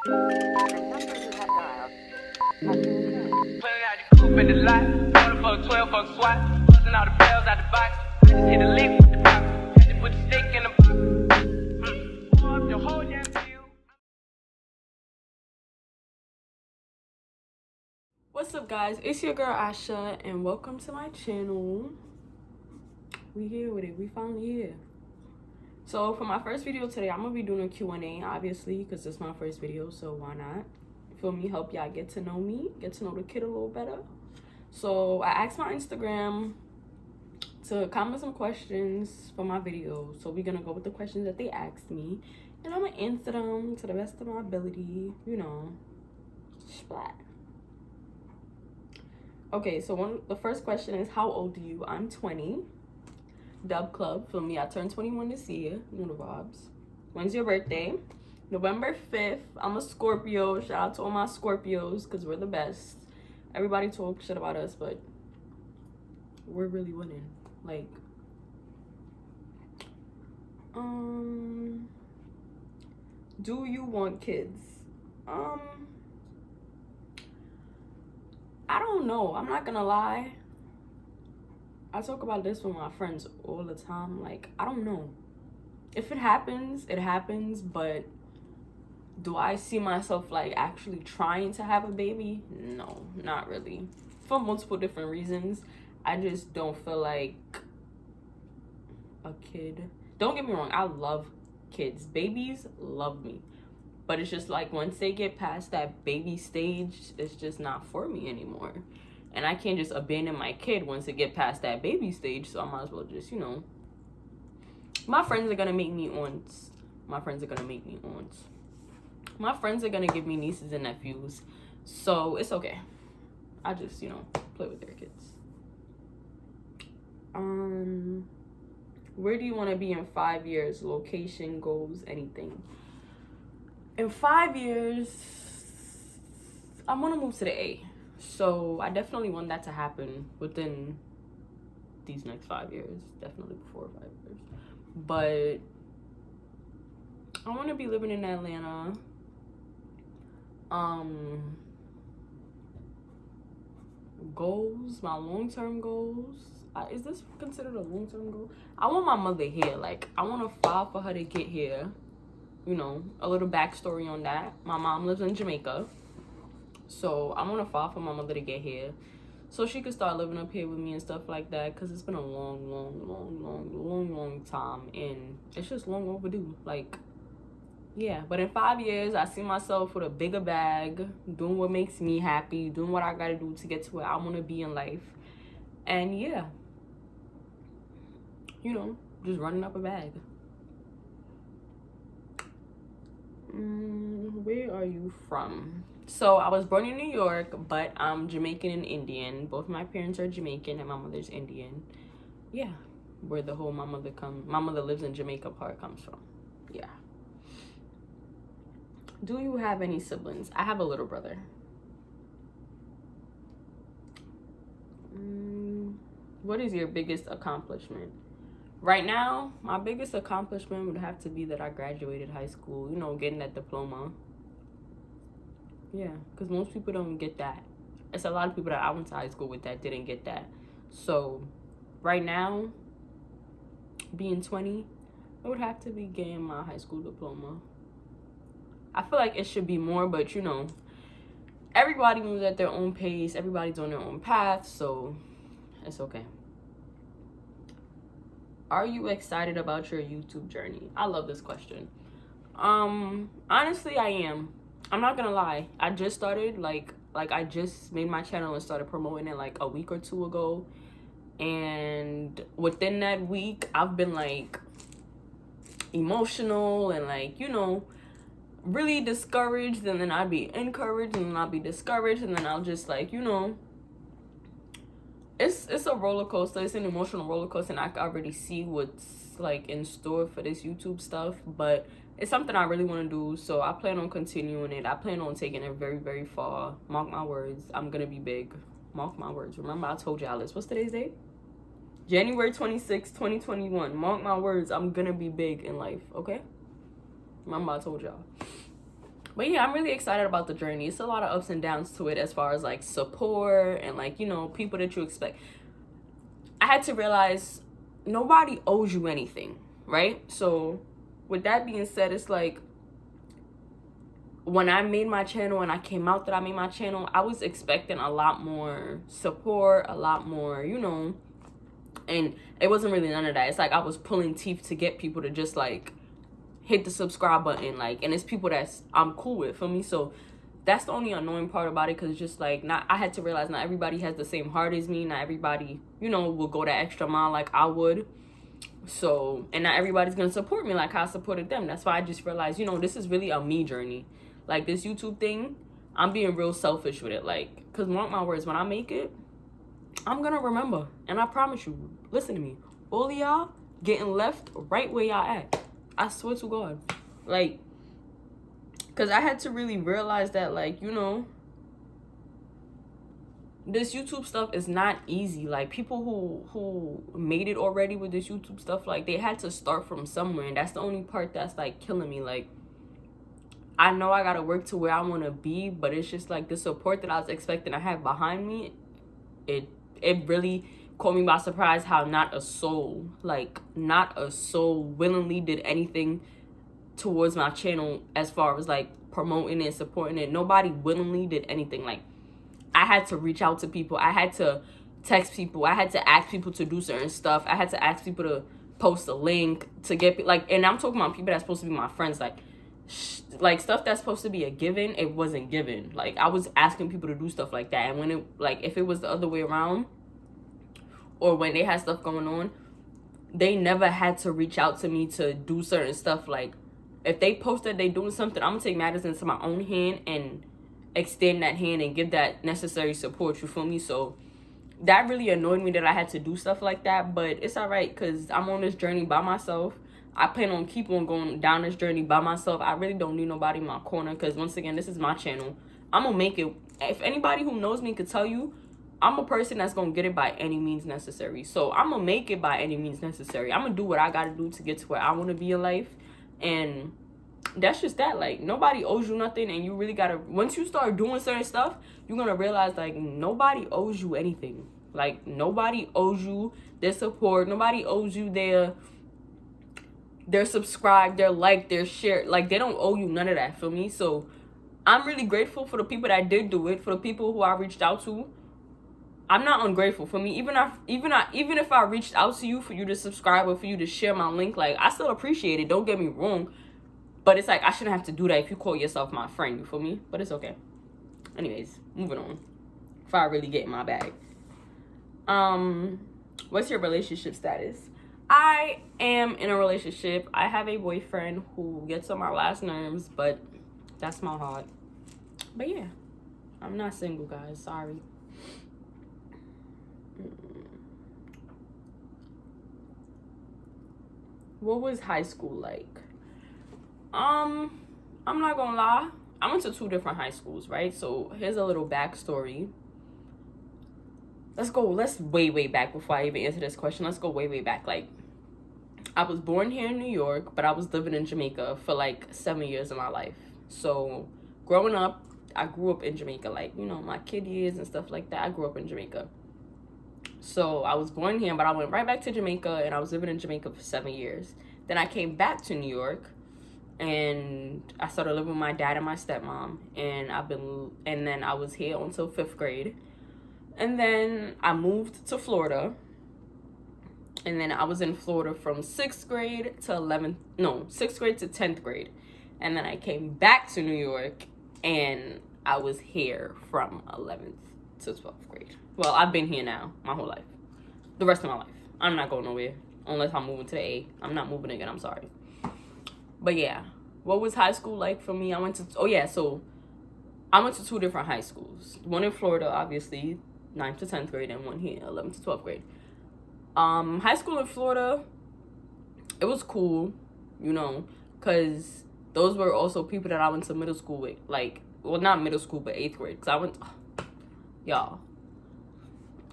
The number you have dialed has been changed. Pulling out the coupe in the lot. Order for a 12 fuck SWAT. Busting all the bells out the box. I just hit a lick with the pop. Had to put the stick in the box. Pour up the whole damn field. What's up, guys? It's your girl Asha, and welcome to my channel. We here with it. We finally here. So for my first video today, I'm gonna be doing a Q&A, obviously, because it's my first video, so why not? Feel me? Help y'all get to know me, get to know the kid a little better. So I asked my Instagram to comment some questions for my video. So we're gonna go with the questions that they asked me, and I'm gonna answer them to the best of my ability. You know, splat. Okay, so the first question is, how old are you? I'm 20. Dub Club, feel me? I turned 21 this year. You know the vibes. When's your birthday? November 5th. I'm a Scorpio. Shout out to all my Scorpios, because we're the best. Everybody talk shit about us, but we're really winning. Like, do you want kids? I don't know. I'm not gonna lie. I talk about this with my friends all the time. Like, I don't know. If it happens, it happens. But do I see myself, like, actually trying to have a baby? No, not really. For multiple different reasons. I just don't feel like a kid. Don't get me wrong. I love kids. Babies love me. But it's just like, once they get past that baby stage, it's just not for me anymore. And I can't just abandon my kid once they get past that baby stage. So I might as well just, you know. My friends are going to make me aunts. My friends are going to make me aunts. My friends are going to give me nieces and nephews. So it's okay. I just, you know, play with their kids. Where do you want to be in 5 years? Location, goals, anything. In 5 years, I want to move to the A. So I definitely want that to happen within these next 5 years. Definitely before 5 years. But I want to be living in Atlanta. Goals, my long-term goals. Is this considered a long-term goal? I want my mother here. Like, I want to file for her to get here. You know, a little backstory on that. My mom lives in Jamaica. So I want to file for my mother to get here so she could start living up here with me and stuff like that, because it's been a long time, and it's just long overdue. Like, yeah. But in 5 years, I see myself with a bigger bag, doing what makes me happy, doing what I gotta do to get to where I want to be in life. And yeah, you know, just running up a bag. Where are you from? So I was born in New York, but I'm Jamaican and Indian. Both my parents are Jamaican and my mother's Indian. Yeah, where the whole my mother lives in Jamaica part comes from. Yeah. Do you have any siblings? I have a little brother. What is your biggest accomplishment? Right now, my biggest accomplishment would have to be that I graduated high school, you know, getting that diploma. Yeah, because most people don't get that. It's a lot of people that I went to high school with that didn't get that. So, right now, being 20, it would have to be getting my high school diploma. I feel like it should be more, but, you know, everybody moves at their own pace. Everybody's on their own path, so it's okay. Are you excited about your YouTube journey? I love this question. Honestly, I am. I'm not gonna lie. I just started, like I just made my channel and started promoting it like a week or two ago. And within that week, I've been like emotional and like, you know, really discouraged, and then I'd be encouraged, and then I'll be discouraged, and then I'll just, like, you know, it's a roller coaster. It's an emotional roller coaster, and I can already see what's like in store for this YouTube stuff. But it's something I really want to do, so I plan on continuing it. I plan on taking it very, very far. Mark my words, I'm gonna be big. Mark my words. Remember, I told y'all this. What's today's date? January 26, 2021. Mark my words, I'm gonna be big in life, okay? Remember, I told y'all. But yeah, I'm really excited about the journey. It's a lot of ups and downs to it as far as like support and like, you know, people that you expect. I had to realize nobody owes you anything, right? So with that being said, it's like when I made my channel and I came out that I made my channel, I was expecting a lot more support, a lot more, you know, and it wasn't really none of that. It's like I was pulling teeth to get people to just like hit the subscribe button, like, and it's people that's I'm cool with, for me. So that's the only annoying part about it, because just like not, I had to realize not everybody has the same heart as me. Not everybody, you know, will go that extra mile like I would. So, and not everybody's gonna support me like I supported them. That's why I just realized, you know, this is really a me journey. Like this YouTube thing, I'm being real selfish with it. Like, because mark my words, when I make it, I'm gonna remember. And I promise you, listen to me, all of y'all getting left right where y'all at. I swear to God. Like, because I had to really realize that, like, you know, this YouTube stuff is not easy. Like, people who made it already with this YouTube stuff, like, they had to start from somewhere. And that's the only part that's, like, killing me. Like, I know I gotta work to where I want to be, but it's just, like, the support that I was expecting to have behind me, it really caught me by surprise how not a soul willingly did anything towards my channel as far as like promoting and supporting it. Nobody willingly did anything. Like, I had to reach out to people, I had to text people, I had to ask people to do certain stuff, I had to ask people to post a link to get, like, and I'm talking about people that's supposed to be my friends, like stuff that's supposed to be a given, it wasn't given. Like, I was asking people to do stuff like that, and when it, like, if it was the other way around, or when they had stuff going on, they never had to reach out to me to do certain stuff. Like, if they posted they doing something, I'm gonna take matters into my own hand and extend that hand and give that necessary support, you feel me? So that really annoyed me that I had to do stuff like that, but it's all right, because I'm on this journey by myself. I plan on keep on going down this journey by myself. I really don't need nobody in my corner, because once again, this is my channel. I'm gonna make it. If anybody who knows me could tell you, I'm a person that's gonna get it by any means necessary. So I'm gonna make it by any means necessary. I'm gonna do what I gotta do to get to where I want to be in life. And that's just that. Like, nobody owes you nothing, and you really gotta, once you start doing certain stuff, you're gonna realize, like, nobody owes you anything. Like, nobody owes you their support. Nobody owes you their subscribe, their like, their share. Like, they don't owe you none of that, feel me? So I'm really grateful for the people that did do it, for the people who I reached out to. I'm not ungrateful. For me, even if I reached out to you for you to subscribe or for you to share my link, like, I still appreciate it, don't get me wrong, but it's like I shouldn't have to do that if you call yourself my friend, you feel me? But it's okay. Anyways, moving on, if I really get in my bag. What's your relationship status? I am in a relationship. I have a boyfriend who gets on my last nerves, but that's my heart. But yeah, I'm not single, guys, sorry. What was high school like? I'm not gonna lie, I went to 2 different high schools, right? So here's a little backstory. Let's way back before I even answer this question. Let's go way back. Like, I was born here in New York, but I was living in Jamaica for like 7 years of my life. So growing up, I grew up in Jamaica, like, you know, my kid years and stuff like that. I grew up in Jamaica. So I was born here, but I went right back to Jamaica, and I was living in Jamaica for 7 years. Then I came back to New York, and I started living with my dad and my stepmom, and then I was here until 5th grade. And then I moved to Florida, and then I was in Florida from 6th grade to 10th grade. And then I came back to New York, and I was here from 11th to 12th grade. Well, I've been here now my whole life. The rest of my life. I'm not going nowhere unless I'm moving to the A. I'm not moving again, I'm sorry. But yeah, what was high school like for me? I went to 2 different high schools. One in Florida, obviously, 9th to 10th grade, and one here, 11th to 12th grade. High school in Florida, it was cool, you know, because those were also people that I went to middle school with. Like, well, not middle school, but 8th grade. Because y'all.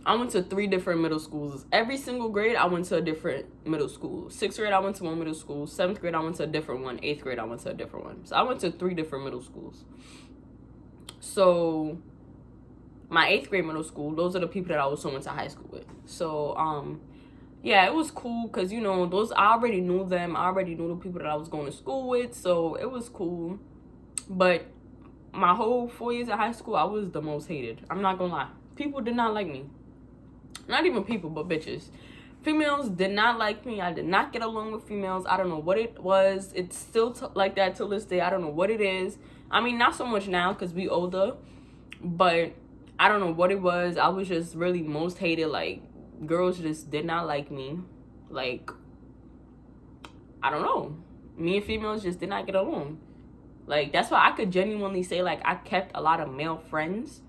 I went to 3 different middle schools. Every single grade, I went to a different middle school. 6th grade, I went to one middle school. 7th grade, I went to a different one. 8th grade, I went to a different one. So I went to 3 different middle schools. So my 8th grade middle school, those are the people that I also went to high school with. So, yeah, it was cool because, you know, I already knew them. I already knew the people that I was going to school with. So it was cool. But my whole 4 years of high school, I was the most hated. I'm not going to lie. People did not like me. Not even people, but bitches. Females did not like me. I did not get along with females. I don't know what it was. It's still like that till this day. I don't know what it is. I mean, not so much now because we older. But I don't know what it was. I was just really most hated. Like, girls just did not like me. Like, I don't know. Me and females just did not get along. Like, that's why I could genuinely say, like, I kept a lot of male friends.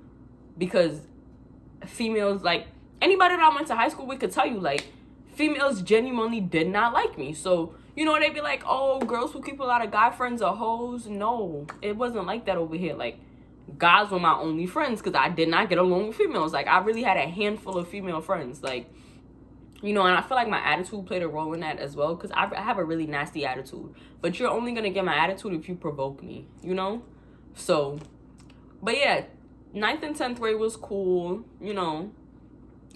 Because females, like, anybody that I went to high school with could tell you, like, females genuinely did not like me. So, you know, they'd be like, oh, girls who keep a lot of guy friends are hoes. No, it wasn't like that over here. Like, guys were my only friends because I did not get along with females. Like, I really had a handful of female friends. Like, you know, and I feel like my attitude played a role in that as well because I have a really nasty attitude. But you're only going to get my attitude if you provoke me, you know? So, but yeah, 9th and 10th grade was cool, you know?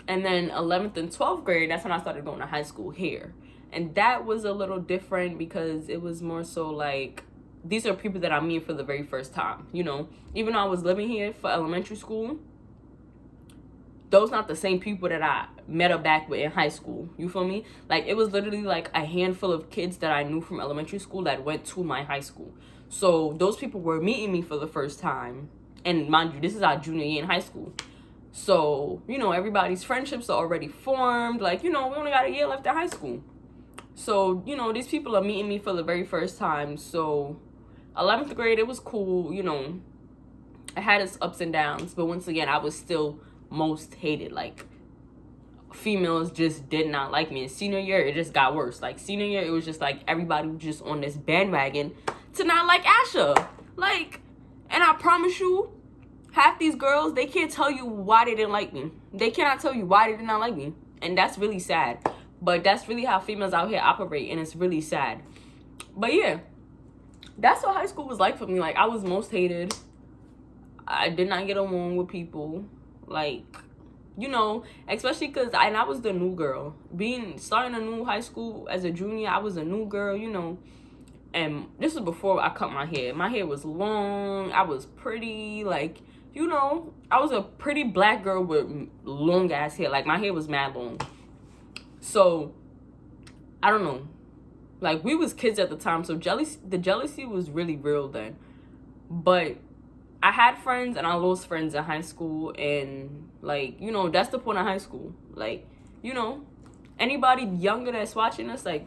And then 11th and 12th grade, that's when I started going to high school here. And that was a little different because it was more so like, these are people that I meet for the very first time, you know? Even though I was living here for elementary school, those not the same people that I met up back with in high school. You feel me? Like, it was literally like a handful of kids that I knew from elementary school that went to my high school. So those people were meeting me for the first time. And mind you, this is our junior year in high school. So, you know, everybody's friendships are already formed. Like, you know, we only got a year left in high school. So, you know, these people are meeting me for the very first time. So 11th grade, it was cool, you know. It had its ups and downs. But once again, I was still most hated. Like, females just did not like me. And senior year, it just got worse. Like, senior year, it was just like everybody was just on this bandwagon to not like Asha. Like, and I promise you, half these girls, they can't tell you why they didn't like me. They cannot tell you why they did not like me. And that's really sad. But that's really how females out here operate. And it's really sad. But yeah, that's what high school was like for me. Like, I was most hated. I did not get along with people. Like, you know, especially because I was the new girl. Starting a new high school as a junior, I was a new girl, you know. And this was before I cut my hair. My hair was long. I was pretty. Like, you know, I was a pretty black girl with long ass hair. Like, my hair was mad long. So, I don't know. Like, we was kids at the time. So, the jealousy was really real then. But I had friends and I lost friends in high school. And, like, you know, that's the point of high school. Like, you know, anybody younger that's watching us, like,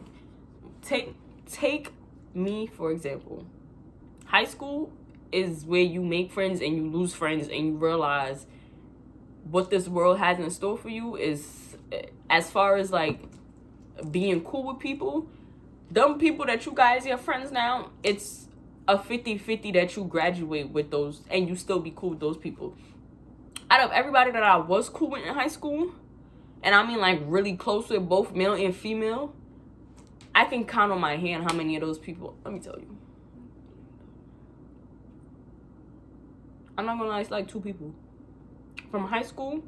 take me, for example. High school is where you make friends and you lose friends and you realize what this world has in store for you is, as far as, like, being cool with people, them people that you guys are friends now, it's a 50-50 that you graduate with those and you still be cool with those people. Out of everybody that I was cool with in high school, and I mean, like, really close with, both male and female, I can count on my hand how many of those people, let me tell you. I'm not gonna lie, it's like 2 people from high school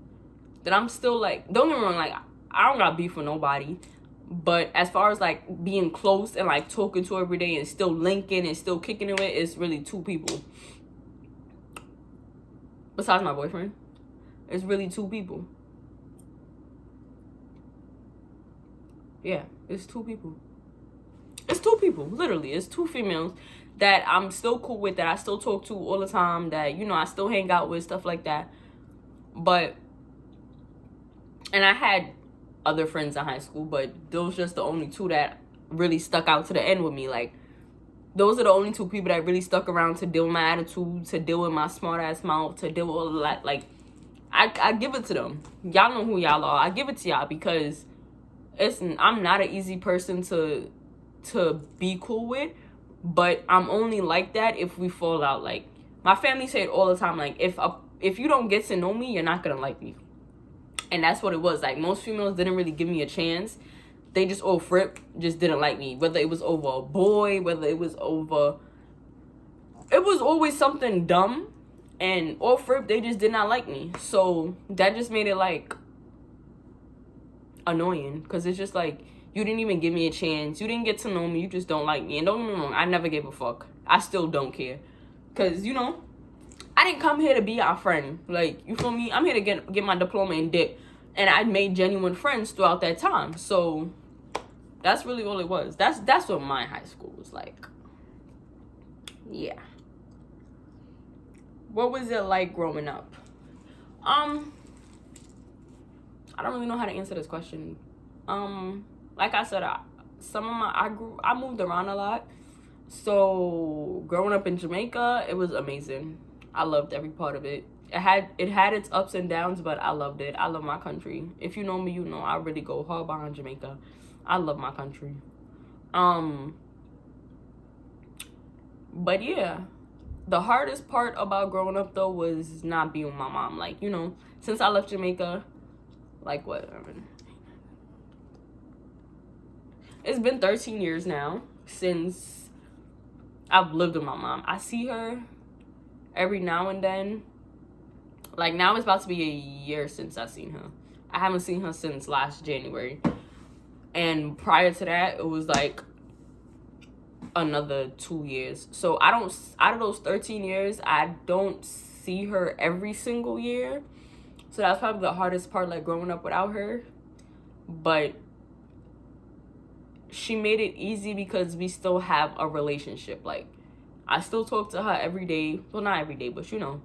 that I'm still, like, don't get me wrong, like, I don't got beef with nobody. But as far as, like, being close and, like, talking to every day and still linking and still kicking it with, it's really 2 people. Besides my boyfriend. It's really 2 people. Yeah, it's 2 people. It's 2 people, literally. It's 2 females that I'm still cool with, that I still talk to all the time, that, you know, I still hang out with, stuff like that. But, and I had other friends in high school, but those just the only 2 that really stuck out to the end with me. Like, those are the only 2 people that really stuck around to deal with my attitude, to deal with my smart ass mouth, to deal with all of that. Like, I give it to them. Y'all know who y'all are. I give it to y'all because I'm not an easy person to be cool with, but I'm only like that if we fall out. Like, my family say it all the time, like, if you don't get to know me, you're not gonna like me. And that's what it was. Like, most females didn't really give me a chance. They just all fripp, just didn't like me. Whether it was over a boy, whether it was over... It was always something dumb. And all fripp, they just did not like me. So that just made it, like, annoying. Because it's just like, you didn't even give me a chance. You didn't get to know me. You just don't like me. And don't get me wrong, I never gave a fuck. I still don't care. Because, you know, I didn't come here to be our friend. Like, you feel me? I'm here to get my diploma and dip. And I made genuine friends throughout that time. So that's really all it was. That's what my high school was like. Yeah. What was it like growing up? I don't really know how to answer this question. Like I said, I moved around a lot. So growing up in Jamaica, it was amazing. I loved every part of it. It had its ups and downs, but I loved it. I love my country. If you know me, you know I really go hard behind Jamaica. I love my country. But yeah, the hardest part about growing up though was not being with my mom. Like, you know, since I left Jamaica, like what? It's been 13 years now since I've lived with my mom. I see her every now and then. Like, now it's about to be a year since I've seen her. I haven't seen her since last January. And prior to that, it was like another 2 years. So out of those 13 years, I don't see her every single year. So that's probably the hardest part, like, growing up without her. But she made it easy because we still have a relationship. Like, I still talk to her every day. Well, not every day, but you know,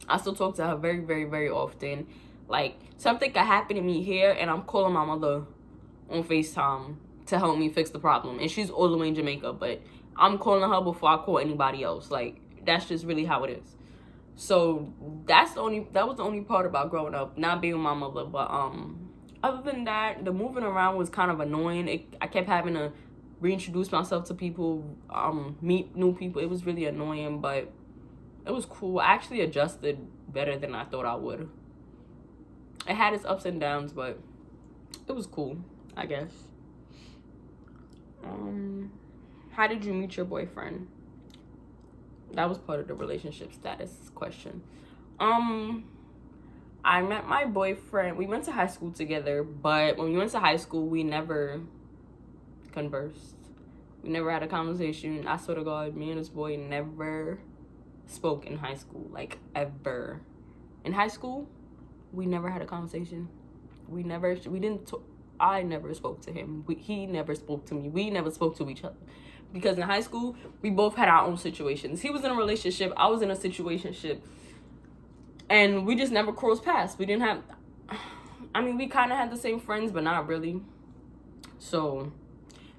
I still talk to her very, very, very often. Like, something could happen to me here, and I'm calling my mother on FaceTime to help me fix the problem. And she's all the way in Jamaica, but I'm calling her before I call anybody else. Like, that's just really how it is. So that was the only part about growing up, not being with my mother. But other than that, the moving around was kind of annoying. I kept having to reintroduce myself to people, meet new people. It was really annoying, but it was cool. I actually adjusted better than I thought I would. It had its ups and downs, but it was cool, I guess. How did you meet your boyfriend? That was part of the relationship status question. I met my boyfriend. We went to high school together, but when we went to high school, we never conversed. We never had a conversation. I swear to God, me and this boy never spoke in high school, like, ever. In high school, we never had a conversation. I never spoke to him. He never spoke to me. We never spoke to each other. Because in high school, we both had our own situations. He was in a relationship. I was in a situationship. And we just never crossed paths. We didn't have... I mean, we kind of had the same friends, but not really. So...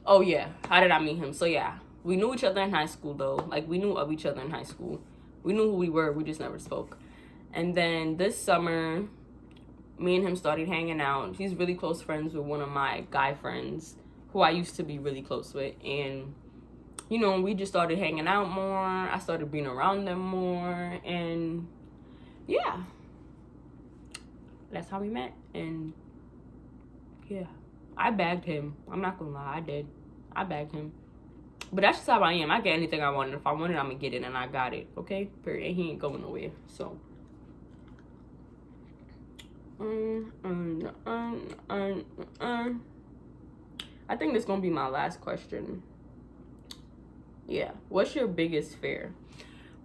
Oh, yeah. How did I meet him? So, yeah. We knew each other in high school, though. Like, we knew of each other in high school. We knew who we were. We just never spoke. And then this summer, me and him started hanging out. He's really close friends with one of my guy friends who I used to be really close with. And, you know, we just started hanging out more. I started being around them more. And, yeah. That's how we met. And, yeah. I bagged him. I'm not gonna lie. I did. I bagged him. But that's just how I am. I get anything I want. If I want it, I'm gonna get it. And I got it. Okay? Period. And he ain't going nowhere. So. I think this gonna be my last question. Yeah. What's your biggest fear?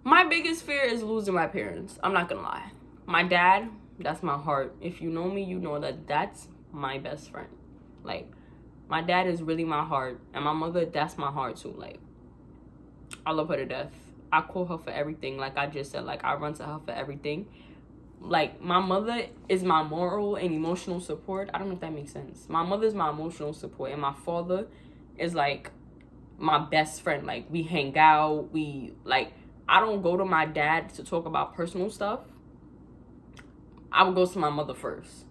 My biggest fear is losing my parents. I'm not gonna lie. My dad, that's my heart. If you know me, you know that that's my best friend. Like, my dad is really my heart. And my mother, that's my heart too. Like, I love her to death. I call her for everything. Like I just said, like, I run to her for everything. Like, my mother is my moral and emotional support. I don't know if that makes sense. My mother is my emotional support. And my father is, like, my best friend. Like, we hang out. I don't go to my dad to talk about personal stuff. I would go to my mother first.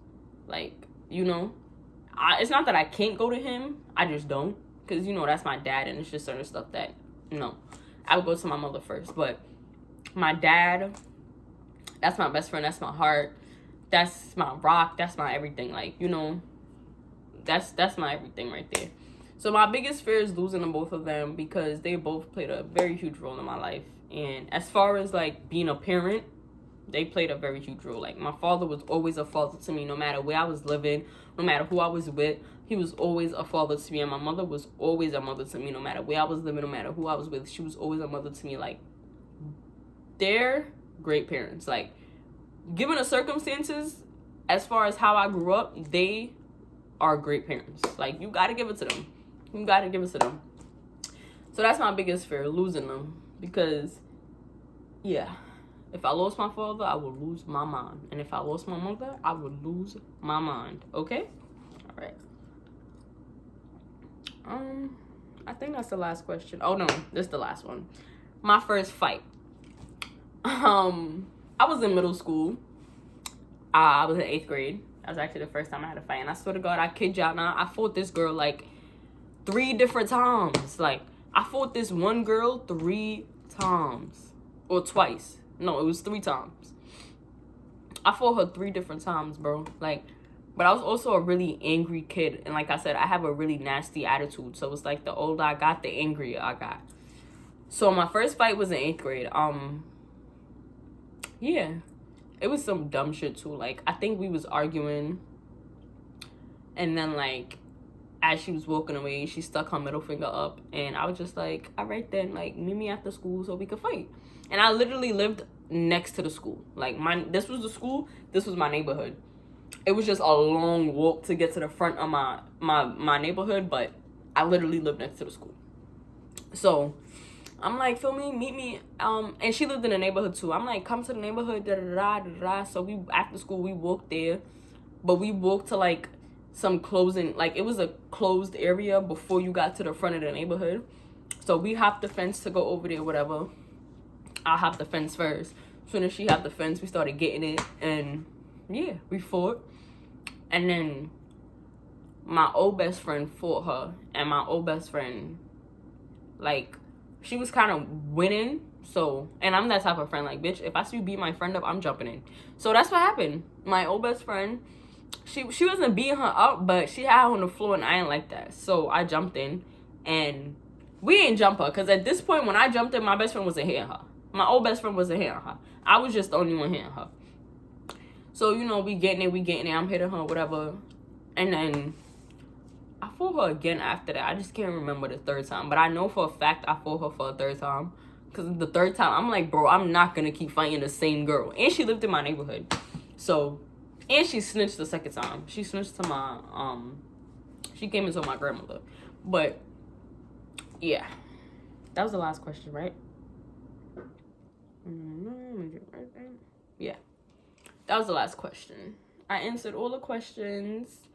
Like, you know? It's not that I can't go to him. I just don't. Because, you know, that's my dad. And it's just certain stuff that, you know, I would go to my mother first. But my dad, that's my best friend. That's my heart. that's my rock, that's my everything. Like, you know, that's my everything right there. So my biggest fear is losing them, both of them, because they both played a very huge role in my life. And as far as like being a parent, they played a very huge role. Like, my father was always a father to me, no matter where I was living, no matter who I was with. He was always a father to me. And my mother was always a mother to me, no matter where I was living, no matter who I was with. She was always a mother to me. Like, they're great parents. Like, given the circumstances, as far as how I grew up, they are great parents. Like, you gotta give it to them. You gotta give it to them. So that's my biggest fear, losing them. Because, yeah, if I lost my father, I would lose my mind. And if I lost my mother, I would lose my mind. Okay? All right. I think that's the last question. Oh, no, this is the last one. My first fight. I was in middle school. I was in 8th grade. That was actually the first time I had a fight. And I swear to God, I kid y'all not, I fought this girl like 3 different times. Like, I fought this one girl 3 times. Or twice. No, it was 3 times. I fought her 3 different times, bro. Like, but I was also a really angry kid. And like I said, I have a really nasty attitude. So it's like the older I got, the angrier I got. So my first fight was in 8th grade. Yeah. It was some dumb shit too. Like, I think we was arguing. And then, like, as she was walking away, she stuck her middle finger up. And I was just like, all right then, like, meet me after school so we could fight. And I literally lived next to the school. Like, this was the school, this was my neighborhood. It was just a long walk to get to the front of my neighborhood, but I literally lived next to the school. So I'm like, feel me, meet me. And she lived in the neighborhood too. I'm like, come to the neighborhood, da-da-da-da-da. So we, after school, we walked there. But we walked to, like, some closing, like, it was a closed area before you got to the front of the neighborhood. So we hopped the fence to go over there, whatever. I hopped the fence first. As soon as she hopped the fence, we started getting it. And, yeah, we fought. And then my old best friend fought her. And my old best friend, like, she was kind of winning. So, and I'm that type of friend. Like, bitch, if I see you beat my friend up, I'm jumping in. So that's what happened. My old best friend, she wasn't beating her up, but she had her on the floor, and I ain't like that. So I jumped in, and we didn't jump her. Because at this point, when I jumped in, my best friend wasn't hitting her. My old best friend wasn't hitting her. I was just the only one hitting her. So, you know, we getting it. I'm hitting her, whatever. And then I fought her again after that. I just can't remember the 3rd time. But I know for a fact I fought her for a 3rd time. Because the 3rd time, I'm like, bro, I'm not going to keep fighting the same girl. And she lived in my neighborhood. So, and she snitched the 2nd time. She snitched to my, she came into my grandmother. But, yeah. That was the last question, right? Yeah. That was the last question. I answered all the questions.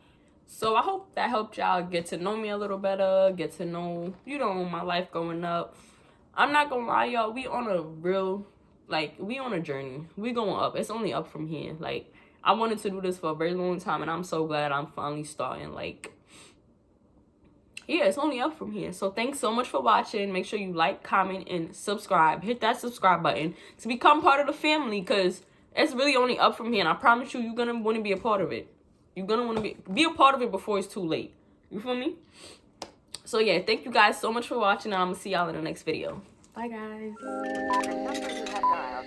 So I hope that helped y'all get to know me a little better. Get to know, you know, my life growing up. I'm not gonna lie, y'all. We on a real, like, we on a journey. We going up. It's only up from here. Like, I wanted to do this for a very long time. And I'm so glad I'm finally starting. Like, yeah, it's only up from here. So thanks so much for watching. Make sure you like, comment, and subscribe. Hit that subscribe button to become part of the family, because it's really only up from here. And I promise you, you're going to want to be a part of it. You're going to want to be a part of it before it's too late. You feel me? So yeah, thank you guys so much for watching. And I'm going to see y'all in the next video. Bye, guys. The number you have dialed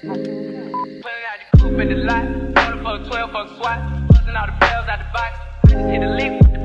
has been changed. Pulling out the coupe in the lot, rolling for a 12 fuck swat, busting all the bells out the box, hit the lick with the